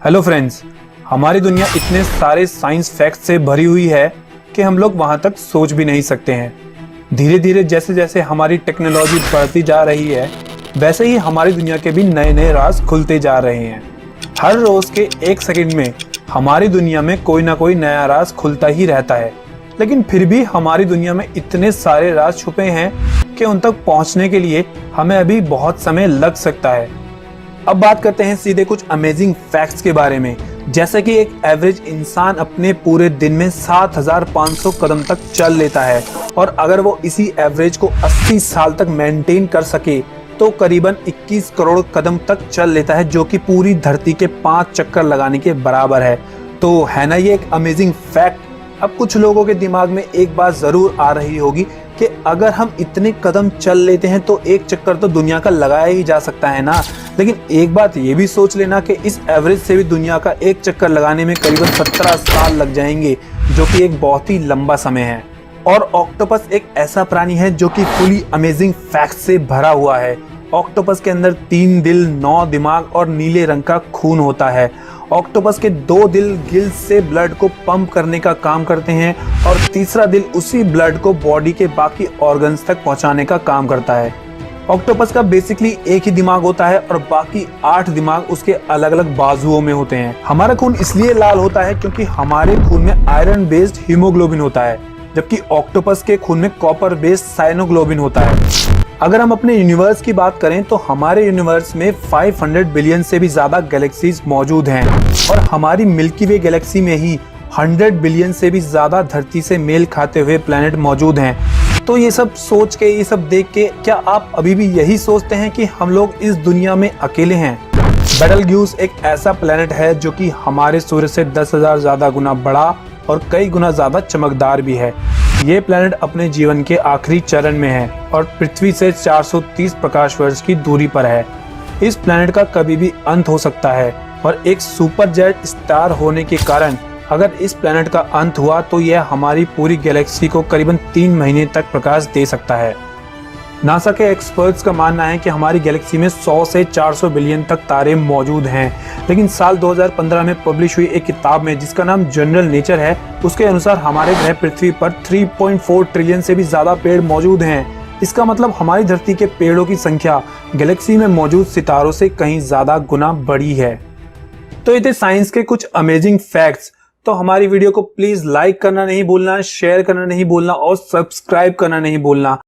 Hello friends, हमारी दुनिया इतने सारे साइंस फैक्ट्स से भरी हुई है कि हम लोग वहां तक सोच भी नहीं सकते हैं। धीरे धीरे जैसे जैसे हमारी टेक्नोलॉजी बढ़ती जा रही है, वैसे ही हमारी दुनिया के भी नए नए राज खुलते जा रहे हैं। हर रोज के एक सेकंड में हमारी दुनिया में कोई ना कोई नया राज खुलता ही रहता है, लेकिन फिर भी हमारी दुनिया में इतने सारे राज छुपे हैं कि उन तक पहुंचने के लिए हमें अभी बहुत समय लग सकता है। अब बात करते हैं सीधे कुछ अमेजिंग फैक्ट्स के बारे में, जैसे कि एक एवरेज इंसान अपने पूरे दिन में 7500 कदम तक चल लेता है, और अगर वो इसी एवरेज को 80 साल तक मेंटेन कर सके तो करीबन 21 करोड़ कदम तक चल लेता है, जो कि पूरी धरती के 5 चक्कर लगाने के बराबर है। तो है ना ये एक अमेजिंग फैक्ट। अब कुछ लोगों के दिमाग में एक बात जरूर आ रही होगी कि अगर हम इतने कदम चल लेते हैं तो एक चक्कर तो दुनिया का लगाया ही जा सकता है ना। लेकिन एक बात ये भी सोच लेना कि इस एवरेज से भी दुनिया का एक चक्कर लगाने में करीबन 17 साल लग जाएंगे, जो कि एक बहुत ही लंबा समय है। और ऑक्टोपस एक ऐसा प्राणी है जो कि फुली अमेजिंग फैक्ट से भरा हुआ है। ऑक्टोपस के अंदर 3 दिल, 9 दिमाग और नीले रंग का खून होता है। ऑक्टोपस के 2 दिल गिल्स से ब्लड को पंप करने का काम करते हैं, और तीसरा दिल उसी ब्लड को बॉडी के बाकी ऑर्गन्स तक पहुंचाने का काम करता है। ऑक्टोपस का बेसिकली एक ही दिमाग होता है और बाकी 8 दिमाग उसके अलग अलग बाजुओं में होते हैं। हमारा खून इसलिए लाल होता है क्योंकि हमारे खून में आयरन बेस्ड हीमोग्लोबिन होता है, जबकि ऑक्टोपस के खून में कॉपर बेस्ड साइनोग्लोबिन होता है। अगर हम अपने यूनिवर्स की बात करें तो हमारे यूनिवर्स में 500 बिलियन से भी ज्यादा गैलेक्सीज मौजूद हैं, और हमारी मिल्की वे गैलेक्सी में ही 100 बिलियन से भी ज्यादा धरती से मेल खाते हुए प्लैनेट मौजूद हैं। तो ये सब सोच के, ये सब देख के, क्या आप अभी भी यही सोचते हैं कि हम लोग इस दुनिया में अकेले हैं? बेटलग्यूस एक ऐसा प्लैनेट है जो कि हमारे सूर्य से 10,000 ज्यादा गुना बड़ा और कई गुना ज्यादा चमकदार भी है। ये प्लैनेट अपने जीवन के आखिरी चरण में है और पृथ्वी से 430 प्रकाश वर्ष की दूरी पर है। इस प्लैनेट का कभी भी अंत हो सकता है, और एक सुपर जेट स्टार होने के कारण अगर इस प्लैनेट का अंत हुआ तो यह हमारी पूरी गैलेक्सी को करीबन 3 महीने तक प्रकाश दे सकता है। नासा के एक्सपर्ट्स का मानना है कि हमारी गैलेक्सी में 100 से 400 बिलियन तक तारे मौजूद हैं, लेकिन साल 2015 में पब्लिश हुई एक किताब में जिसका नाम जनरल नेचर है, उसके अनुसार हमारे ग्रह पृथ्वी पर 3.4 ट्रिलियन से भी ज्यादा पेड़ मौजूद हैं। इसका मतलब हमारी धरती के पेड़ों की संख्या गैलेक्सी में मौजूद सितारों से कहीं ज्यादा गुना बड़ी है। तो ये थे साइंस के कुछ अमेजिंग फैक्ट्स। तो हमारी वीडियो को प्लीज लाइक करना नहीं भूलना, शेयर करना नहीं भूलना और सब्सक्राइब करना नहीं भूलना।